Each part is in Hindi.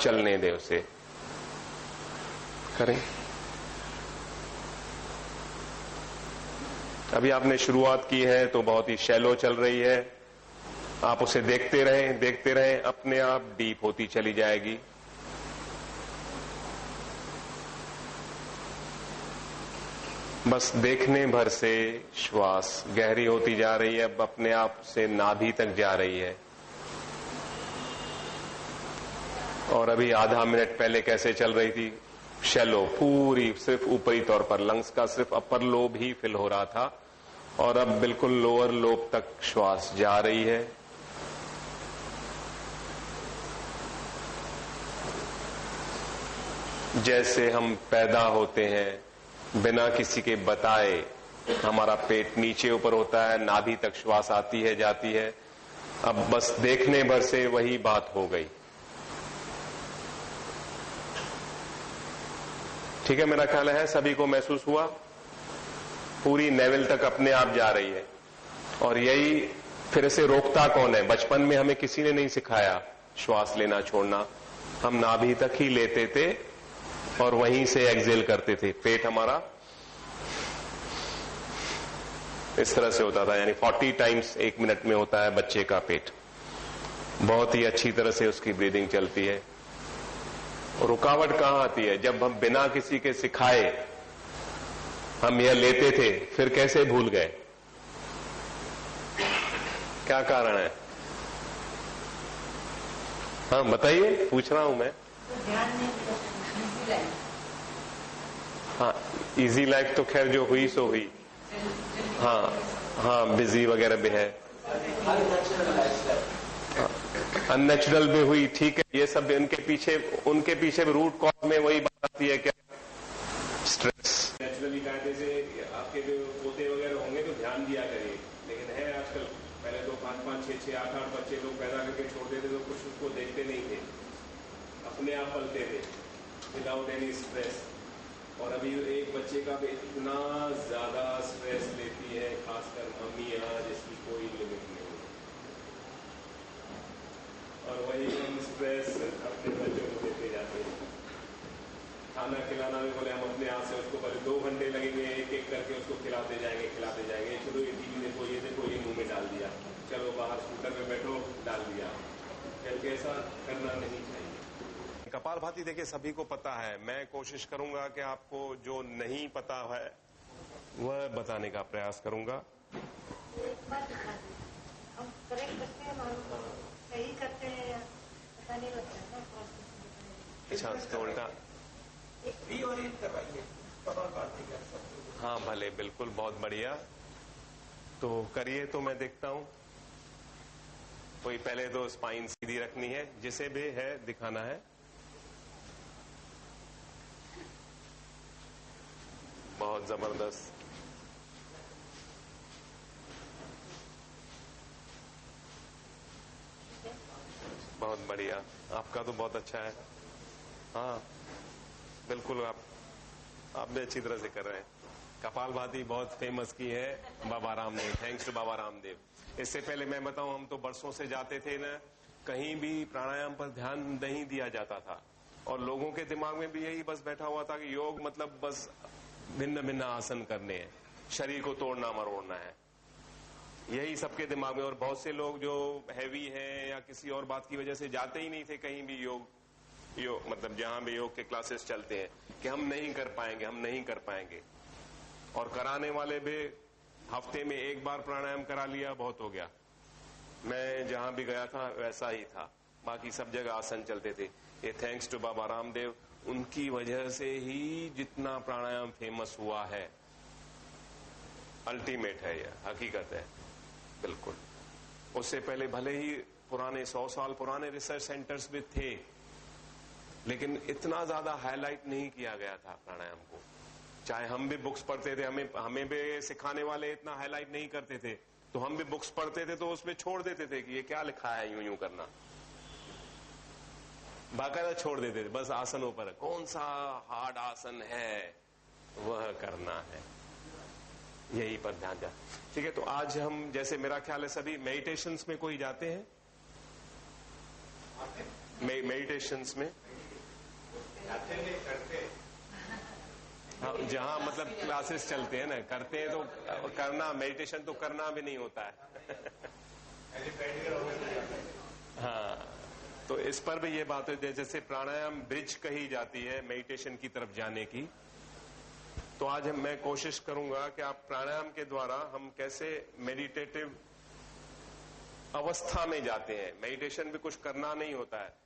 चलने दे उसे। करें। अभी आपने शुरुआत की है तो बहुत ही शैलो चल रही है। आप उसे देखते रहें, अपने आप डीप होती चली जाएगी। बस देखने भर से श्वास गहरी होती जा रही है, अब अपने आप से नाभि तक जा रही है। और अभी आधा मिनट पहले कैसे चल रही थी? शैलो, पूरी सिर्फ ऊपरी तौर पर, लंग्स का सिर्फ अपर लोब ही फिल हो रहा था, और अब बिल्कुल लोअर लोब तक श्वास जा रही है। जैसे हम पैदा होते हैं बिना किसी के बताए, हमारा पेट नीचे ऊपर होता है, नाभि तक श्वास आती है जाती है। अब बस देखने भर से वही बात हो गई। ठीक है, मेरा ख्याल है सभी को महसूस हुआ। पूरी नेवल तक अपने आप जा रही है। और यही फिर से रोकता कौन है? बचपन में हमें किसी ने नहीं सिखाया श्वास लेना छोड़ना। हम नाभि तक ही लेते थे और वहीं से एक्सेल करते थे। पेट हमारा इस तरह से होता था, यानी 40 टाइम्स 1 मिनट में होता है बच्चे का पेट। बहुत ही अच्छी तरह से उसकी ब्रीदिंग चलती है। रुकावट कहां आती है? जब हम बिना किसी के सिखाए हम यह लेते थे, फिर कैसे भूल गए? क्या कारण है? हाँ बताइए, पूछ रहा हूं मैं। हाँ, इजी लाइफ तो खैर जो हुई सो हुई। हाँ, बिजी वगैरह भी है, अननेचुरल भी हुई। ठीक है, ये सब उनके पीछे रूट कॉज में वही बात आती है, क्या? स्ट्रेस। नेचुरली कायदे से आपके जो पोते वगैरह होंगे तो ध्यान दिया करिए, लेकिन है आजकल, पहले तो 5-5, 6-6, 8-8 बच्चे लोग पैदा करके छोड़ देते तो कुछ उसको देखते नहीं थे, अपने आप पलते थे विदाउट एनी स्ट्रेस। और अभी एक बच्चे का भी इतना ज्यादा स्ट्रेस लेती है, खासकर मम्मियां, जिसकी कोई लिमिट नहीं। और वही हम स्ट्रेस अपने बच्चों को देते जाते हैं। खाना खिलाना भी बोले हम अपने हाथ से उसको पहले 2 घंटे लगेंगे, एक एक करके उसको खिलाते जाएंगे। चलो ये टीवी देखो, ये देखो, ये मुंह में डाल दिया, चलो बाहर स्कूटर में बैठो, डाल दिया। जबकि ऐसा करना नहीं चाहिए। कपालभाति देखिए सभी को पता है। मैं कोशिश करूंगा कि आपको जो नहीं पता है वह बताने का प्रयास करूंगा। हम करेक्ट करते हैं, सही करते हैं या पता नहीं लगता है। अच्छा, तो उल्टा हाँ भले, बिल्कुल, बहुत बढ़िया। तो करिए, तो मैं देखता हूं। कोई पहले तो स्पाइन सीधी रखनी है, जिसे भी है दिखाना है। बहुत जबरदस्त। बहुत बढ़िया, आपका तो बहुत अच्छा है। हाँ बिल्कुल, आप भी अच्छी तरह से कर रहे हैं। कपालभाति बहुत फेमस की है बाबा रामदेव। Thanks to Baba Ramdev. इससे पहले मैं बताऊं, हम तो बरसों से जाते थे ना, कहीं भी प्राणायाम पर ध्यान नहीं दिया जाता था, और लोगों के दिमाग में भी यही बस बैठा हुआ था कि योग मतलब बस भिन्न भिन्न आसन करने हैं, शरीर को तोड़ना मरोड़ना है, यही सबके दिमाग में। और बहुत से लोग जो हैवी हैं या किसी और बात की वजह से जाते ही नहीं थे कहीं भी योग मतलब जहां भी योग के क्लासेस चलते हैं, कि हम नहीं कर पाएंगे। और कराने वाले भी हफ्ते में 1 बार प्राणायाम करा लिया, बहुत हो गया। मैं जहां भी गया था वैसा ही था, बाकी सब जगह आसन चलते थे। ये थैंक्स टू बाबा रामदेव, उनकी वजह से ही जितना प्राणायाम फेमस हुआ है। अल्टीमेट है, यह हकीकत है बिल्कुल। उससे पहले भले ही पुराने 100 साल पुराने रिसर्च सेंटर्स भी थे, लेकिन इतना ज्यादा हाईलाइट नहीं किया गया था प्राणायाम को। चाहे हम भी बुक्स पढ़ते थे, हमें भी सिखाने वाले इतना हाईलाइट नहीं करते थे, तो हम भी बुक्स पढ़ते थे तो उसमें छोड़ देते थे कि ये क्या लिखा है, यूं यूं करना, बाकायदा छोड़ देते थे। बस आसनों पर कौन सा हार्ड आसन है वह करना है, यही पर ध्यान दिया। ठीक है, तो आज हम, जैसे मेरा ख्याल है सभी मेडिटेशंस में कोई जाते हैं, मेडिटेशंस में हाँ, जहाँ मतलब क्लासेस चलते हैं ना, करते हैं तो करना, मेडिटेशन तो करना भी नहीं होता है। हाँ, तो इस पर भी ये बात है, जैसे प्राणायाम ब्रिज कही जाती है मेडिटेशन की तरफ जाने की, तो आज मैं कोशिश करूंगा कि आप प्राणायाम के द्वारा हम कैसे मेडिटेटिव अवस्था में जाते हैं। मेडिटेशन भी कुछ करना नहीं होता है।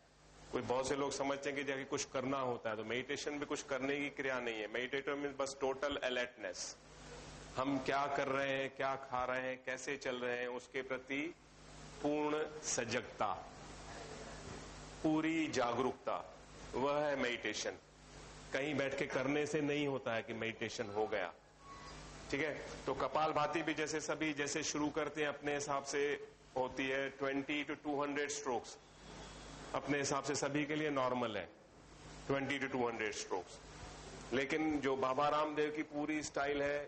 कोई बहुत से लोग समझते हैं कि जाके कुछ करना होता है, तो मेडिटेशन भी कुछ करने की क्रिया नहीं है। मेडिटेटर मीन्स बस टोटल अलर्टनेस। हम क्या कर रहे हैं, क्या खा रहे हैं, कैसे चल रहे हैं, उसके प्रति पूर्ण सजगता, पूरी जागरूकता, वह है मेडिटेशन। कहीं बैठ के करने से नहीं होता है कि मेडिटेशन हो गया। ठीक है, तो कपालभाति भी जैसे सभी जैसे शुरू करते हैं अपने हिसाब से होती है 20 to 200 स्ट्रोक्स, अपने हिसाब से सभी के लिए नॉर्मल है 20 to 200 स्ट्रोक्स। लेकिन जो बाबा रामदेव की पूरी स्टाइल है,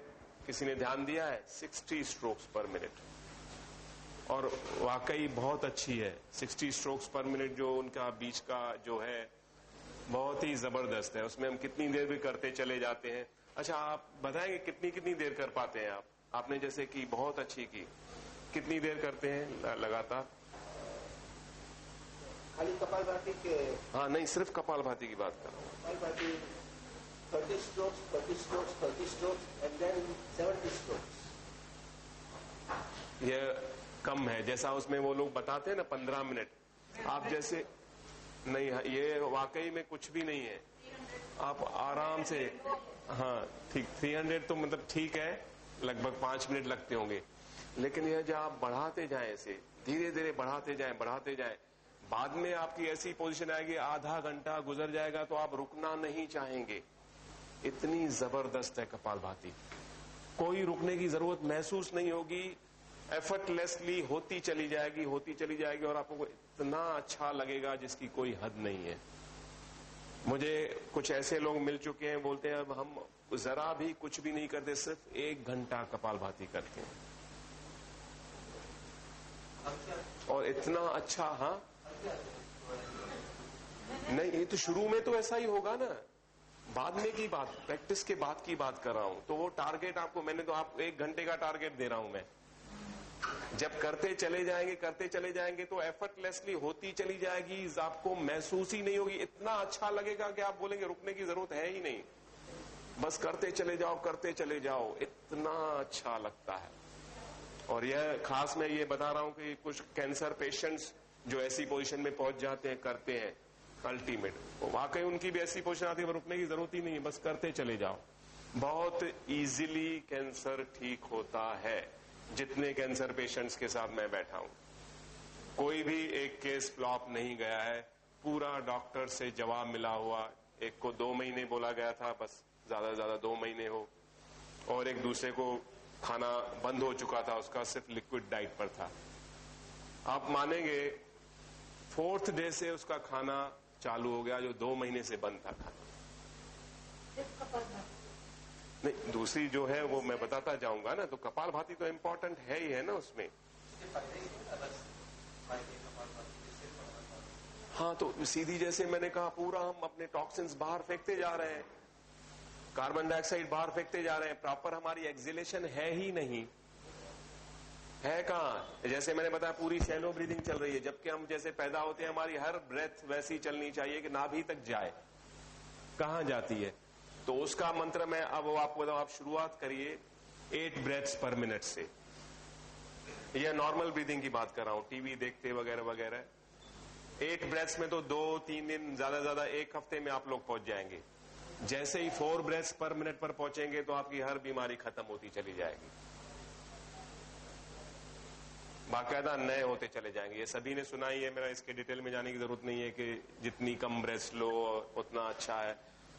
किसी ने ध्यान दिया है, 60 स्ट्रोक्स पर मिनट, और वाकई बहुत अच्छी है। 60 स्ट्रोक्स पर मिनट जो उनका बीच का जो है बहुत ही जबरदस्त है। उसमें हम कितनी देर भी करते चले जाते हैं। अच्छा, आप बताएंगे कितनी कितनी देर कर पाते हैं आप? आपने जैसे कि बहुत अच्छी की, कितनी देर करते हैं लगातार? खाली कपालभाति के? हाँ नहीं, सिर्फ कपालभाति की बात कर रहा हूँ। Kapalbhati 30 strokes, 30 strokes, 30 strokes and then 70 strokes। यह कम है, जैसा उसमें वो लोग बताते हैं ना 15 मिनट, आप जैसे नहीं, ये वाकई में कुछ भी नहीं है। आप आराम से, हाँ ठीक, 300 तो मतलब ठीक है, लगभग 5 मिनट लगते होंगे। लेकिन यह जब आप बढ़ाते जाएं, ऐसे धीरे धीरे बढ़ाते जाएं, बाद में आपकी ऐसी पोजीशन आएगी, आधा घंटा गुजर जाएगा तो आप रुकना नहीं चाहेंगे। इतनी जबरदस्त है कपालभाति, कोई रुकने की जरूरत महसूस नहीं होगी, एफर्टलेसली होती चली जाएगी और आपको इतना अच्छा लगेगा जिसकी कोई हद नहीं है। मुझे कुछ ऐसे लोग मिल चुके हैं, बोलते हैं अब हम जरा भी कुछ भी नहीं करते, सिर्फ 1 घंटा कपालभाति करते हैं और इतना अच्छा। हाँ नहीं, ये तो शुरू में तो ऐसा ही होगा ना, बाद में की बात, प्रैक्टिस के बाद की बात कर रहा हूं। तो वो टारगेट आपको, मैंने तो आपको 1 घंटे का टारगेट दे रहा हूं मैं। जब करते चले जाएंगे तो एफर्टलेसली होती चली जाएगी, आपको महसूस ही नहीं होगी, इतना अच्छा लगेगा कि आप बोलेंगे रुकने की जरूरत है ही नहीं, बस करते चले जाओ, इतना अच्छा लगता है। और यह खास मैं ये बता रहा हूं कि कुछ कैंसर पेशेंट्स जो ऐसी पोजीशन में पहुंच जाते हैं, करते हैं अल्टीमेट, वाकई उनकी भी ऐसी पोजीशन आती है, रुकने की जरूरत ही नहीं है, बस करते चले जाओ। बहुत इजीली कैंसर ठीक होता है। जितने कैंसर पेशेंट्स के साथ मैं बैठा हूं, कोई भी एक केस फ्लॉप नहीं गया है, पूरा डॉक्टर से जवाब मिला हुआ। एक को 2 महीने बोला गया था, बस ज्यादा से ज्यादा 2 महीने हो, और एक दूसरे को खाना बंद हो चुका था, उसका सिर्फ लिक्विड डाइट पर था। आप मानेंगे 4th डे से उसका खाना चालू हो गया, जो 2 महीने से बंद था खाना। नहीं, दूसरी जो है वो मैं बताता जाऊंगा ना, तो कपालभाति तो इम्पोर्टेंट है ही है ना उसमें। हाँ, तो सीधी जैसे मैंने कहा, पूरा हम अपने टॉक्सिन्स बाहर फेंकते जा रहे हैं, कार्बन डाइऑक्साइड बाहर फेंकते जा रहे हैं, प्रॉपर हमारी एक्सहेलेशन है ही नहीं, है कहां? जैसे मैंने बताया पूरी शैलो ब्रीदिंग चल रही है, जबकि हम जैसे पैदा होते हैं हमारी हर ब्रेथ वैसी चलनी चाहिए कि नाभि तक जाए। कहां जाती है? तो उसका मंत्र मैं अब आपको बताऊं, आप शुरुआत करिए 8 ब्रेथ्स पर मिनट से। यह नॉर्मल ब्रीदिंग की बात कर रहा हूं, टीवी देखते वगैरह वगैरह। 8 ब्रेथ्स में तो 2-3 दिन, ज्यादा ज्यादा 1 हफ्ते में आप लोग पहुंच जाएंगे। जैसे ही 4 ब्रेथ्स पर मिनट पर पहुंचेंगे तो आपकी हर बीमारी खत्म होती चली जाएगी, बाकायदा नए होते चले जाएंगे। ये सभी ने सुना ही है, मेरा इसके डिटेल में जाने की जरूरत नहीं है कि जितनी कम ब्रेथ्स लो उतना अच्छा है।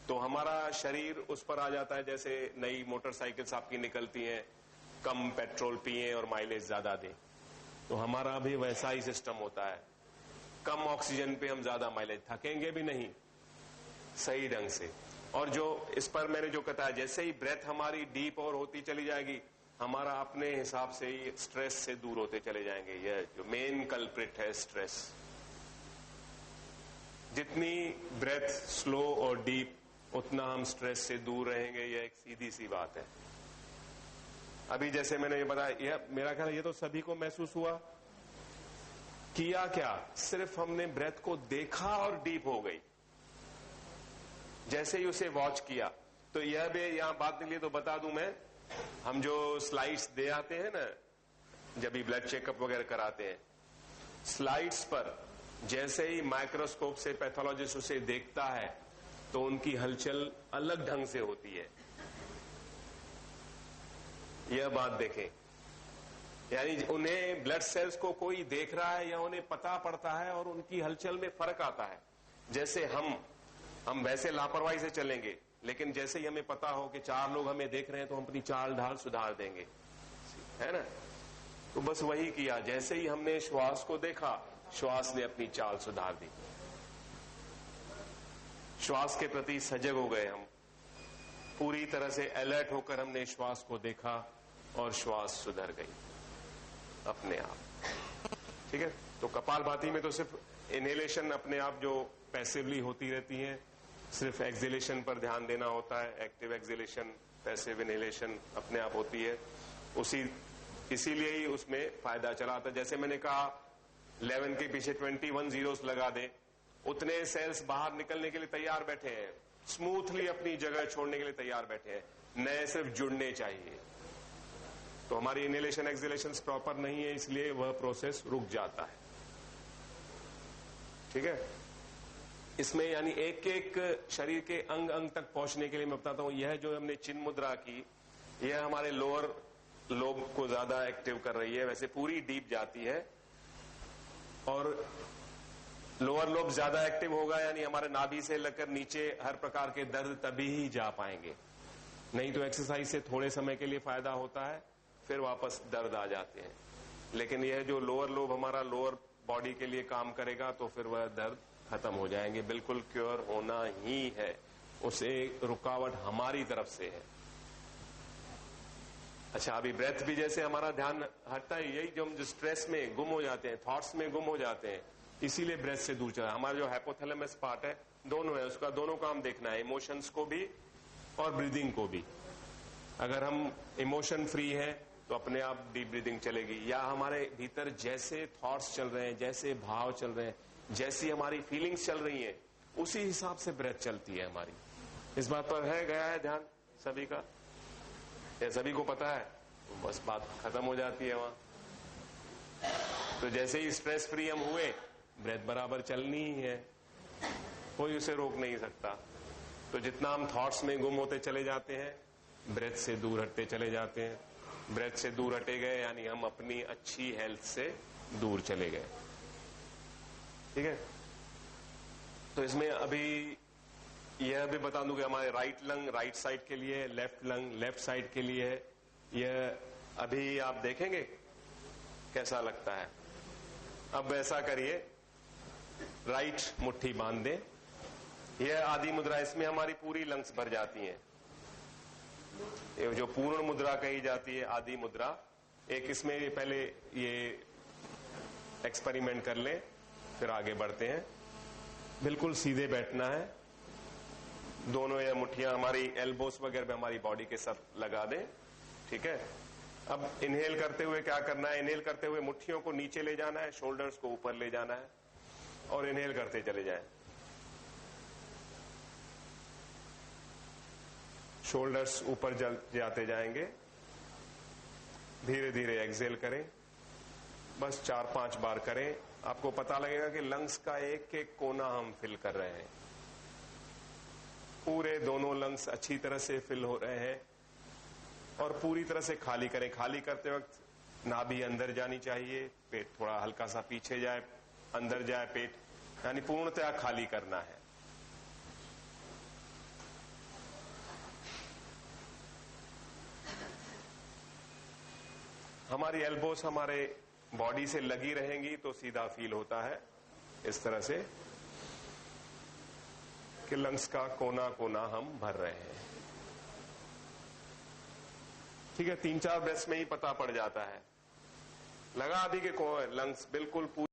तो हमारा शरीर उस पर आ जाता है, जैसे नई मोटरसाइकिल्स आपकी निकलती हैं, कम पेट्रोल पिए और माइलेज ज्यादा दें, तो हमारा भी वैसा ही सिस्टम होता है। कम ऑक्सीजन पे हम ज्यादा माइलेज, थकेंगे भी नहीं सही ढंग से। और जो इस पर मैंने जो कहा है, जैसे ही ब्रेथ हमारी डीप और होती चली जाएगी, हमारा अपने हिसाब से ही स्ट्रेस से दूर होते चले जाएंगे। यह जो मेन कल्प्रिट है स्ट्रेस, जितनी ब्रेथ स्लो और डीप, उतना हम स्ट्रेस से दूर रहेंगे। यह एक सीधी सी बात है। अभी जैसे मैंने ये बताया, यह मेरा ख्याल ये तो सभी को महसूस हुआ। किया क्या, सिर्फ हमने ब्रेथ को देखा और डीप हो गई। जैसे ही उसे वॉच किया, तो यह भी यहां बात निकली तो बता दूं मैं, हम जो स्लाइड्स दे आते हैं ना जब भी ब्लड चेकअप वगैरह कराते हैं, स्लाइड्स पर जैसे ही माइक्रोस्कोप से पैथोलॉजिस्ट उसे देखता है तो उनकी हलचल अलग ढंग से होती है। यह बात देखें, यानी उन्हें ब्लड सेल्स को कोई देख रहा है या उन्हें पता पड़ता है और उनकी हलचल में फर्क आता है। जैसे हम वैसे लापरवाही से चलेंगे, लेकिन जैसे ही हमें पता हो कि 4 लोग हमें देख रहे हैं तो हम अपनी चाल ढाल सुधार देंगे, है ना। तो बस वही किया, जैसे ही हमने श्वास को देखा, श्वास ने अपनी चाल सुधार दी। श्वास के प्रति सजग हो गए हम, पूरी तरह से अलर्ट होकर हमने श्वास को देखा और श्वास सुधर गई अपने आप। ठीक है, तो कपालभाति में तो सिर्फ इनहेलेशन अपने आप जो पैसिवली होती रहती है, सिर्फ एक्सहेलेशन पर ध्यान देना होता है। एक्टिव एक्सहेलेशन, पैसिव इनहेलेशन अपने आप होती है। इसीलिए ही उसमें फायदा चला था। जैसे मैंने कहा 11 के पीछे 21 जीरोस लगा दें, उतने सेल्स बाहर निकलने के लिए तैयार बैठे हैं, स्मूथली अपनी जगह छोड़ने के लिए तैयार बैठे हैं, नए सिर्फ जुड़ने चाहिए। तो हमारी इनहेलेशन एक्सहेलेशन प्रॉपर नहीं है, इसलिए वह प्रोसेस रुक जाता है। ठीक है, इसमें यानी एक एक शरीर के अंग अंग तक पहुंचने के लिए मैं बताता हूं। यह जो हमने चिन्ह मुद्रा की, यह हमारे लोअर लोब को ज्यादा एक्टिव कर रही है। वैसे पूरी डीप जाती है और लोअर लोब ज्यादा एक्टिव होगा, यानी हमारे नाभि से लेकर नीचे हर प्रकार के दर्द तभी ही जा पाएंगे। नहीं तो एक्सरसाइज से थोड़े समय के लिए फायदा होता है, फिर वापस दर्द आ जाते हैं। लेकिन यह जो लोअर लोब हमारा लोअर बॉडी के लिए काम करेगा तो फिर वह दर्द खत्म हो जाएंगे। बिल्कुल क्योर होना ही है, उसे रुकावट हमारी तरफ से है। अच्छा, अभी ब्रेथ भी जैसे हमारा ध्यान हटता है, यही जो हम जो स्ट्रेस में गुम हो जाते हैं, थॉट्स में गुम हो जाते हैं, इसीलिए ब्रेथ से दूर चला। हमारा जो हाइपोथैलेमस पार्ट है, दोनों है, उसका दोनों काम देखना है, इमोशंस को भी और ब्रीदिंग को भी। अगर हम इमोशन फ्री है तो अपने आप डीप ब्रीदिंग चलेगी, या हमारे भीतर जैसे थॉट्स चल रहे हैं, जैसे भाव चल रहे हैं, जैसी हमारी फीलिंग्स चल रही हैं, उसी हिसाब से ब्रेथ चलती है हमारी। इस बात पर है गया है ध्यान सभी का, या सभी को पता है? बस बात खत्म हो जाती है वहां। तो जैसे ही स्ट्रेस फ्री हम हुए, ब्रेथ बराबर चलनी ही है, कोई उसे रोक नहीं सकता। तो जितना हम थॉट्स में गुम होते चले जाते हैं, ब्रेथ से दूर हटते चले जाते हैं। ब्रेथ से दूर हटे गए यानी हम अपनी अच्छी हेल्थ से दूर चले गए। ठीक है, तो इसमें अभी यह भी बता दूं कि हमारे राइट लंग राइट साइड के लिए, लेफ्ट लंग लेफ्ट साइड के लिए है। यह अभी आप देखेंगे कैसा लगता है। अब ऐसा करिए, राइट मुट्ठी बांध दें, यह आदि मुद्रा, इसमें हमारी पूरी लंग्स भर जाती हैं। ये जो पूर्ण मुद्रा कही जाती है, आदि मुद्रा, एक इसमें पहले ये एक्सपेरिमेंट कर लें, फिर आगे बढ़ते हैं। बिल्कुल सीधे बैठना है, दोनों ये मुट्ठियां हमारी एल्बोस वगैरह पे हमारी बॉडी के साथ लगा दें। ठीक है, अब इनहेल करते हुए क्या करना है, इनहेल करते हुए मुट्ठियों को नीचे ले जाना है, शोल्डर्स को ऊपर ले जाना है और इनहेल करते चले जाएं। शोल्डर्स ऊपर जाते जाएंगे, धीरे धीरे एक्सहेल करें, बस 4-5 बार करें। आपको पता लगेगा कि लंग्स का एक एक कोना हम फिल कर रहे हैं, पूरे दोनों लंग्स अच्छी तरह से फिल हो रहे हैं। और पूरी तरह से खाली करें। खाली करते वक्त नाभि अंदर जानी चाहिए, पेट थोड़ा हल्का सा पीछे जाए, अंदर जाए पेट, यानी पूर्णतः खाली करना है। हमारी एल्बोस हमारे बॉडी से लगी रहेंगी तो सीधा फील होता है इस तरह से कि लंग्स का कोना कोना हम भर रहे हैं। ठीक है, 3-4 ब्रेथ्स में ही पता पड़ जाता है। लगा अभी के लंग्स बिल्कुल